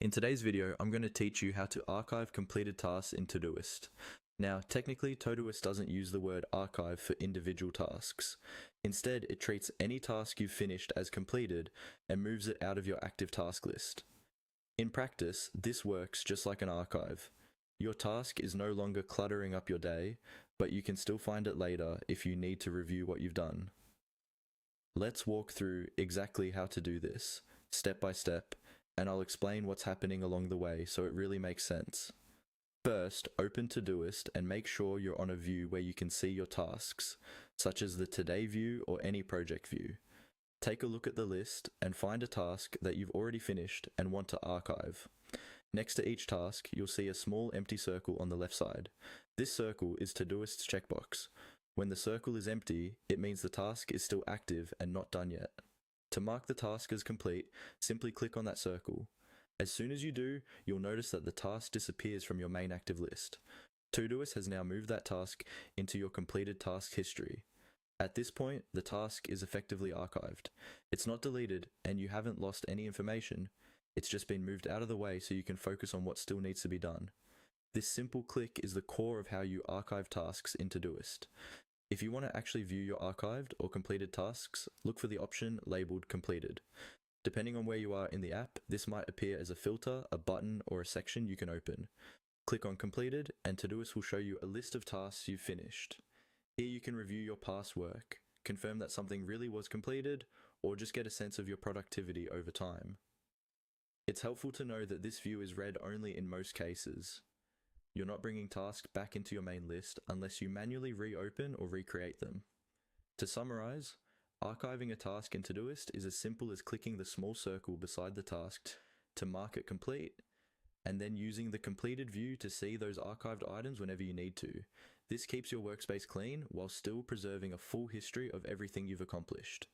In today's video, I'm going to teach you how to archive completed tasks in Todoist. Now, technically, Todoist doesn't use the word archive for individual tasks. Instead, it treats any task you've finished as completed and moves it out of your active task list. In practice, this works just like an archive. Your task is no longer cluttering up your day, but you can still find it later if you need to review what you've done. Let's walk through exactly how to do this, step by step, and I'll explain what's happening along the way so it really makes sense. First, open Todoist and make sure you're on a view where you can see your tasks, such as the Today view or any project view. Take a look at the list and find a task that you've already finished and want to archive. Next to each task, you'll see a small empty circle on the left side. This circle is Todoist's checkbox. When the circle is empty, it means the task is still active and not done yet. To mark the task as complete, simply click on that circle. As soon as you do, you'll notice that the task disappears from your main active list. Todoist has now moved that task into your completed task history. At this point, the task is effectively archived. It's not deleted, and you haven't lost any information. It's just been moved out of the way so you can focus on what still needs to be done. This simple click is the core of how you archive tasks in Todoist. If you want to actually view your archived or completed tasks, look for the option labeled completed. Depending on where you are in the app, this might appear as a filter, a button, or a section you can open. Click on completed, and Todoist will show you a list of tasks you've finished. Here you can review your past work, confirm that something really was completed, or just get a sense of your productivity over time. It's helpful to know that this view is read only in most cases. You're not bringing tasks back into your main list unless you manually reopen or recreate them. To summarize, archiving a task in Todoist is as simple as clicking the small circle beside the task to mark it complete, and then using the completed view to see those archived items whenever you need to. This keeps your workspace clean while still preserving a full history of everything you've accomplished.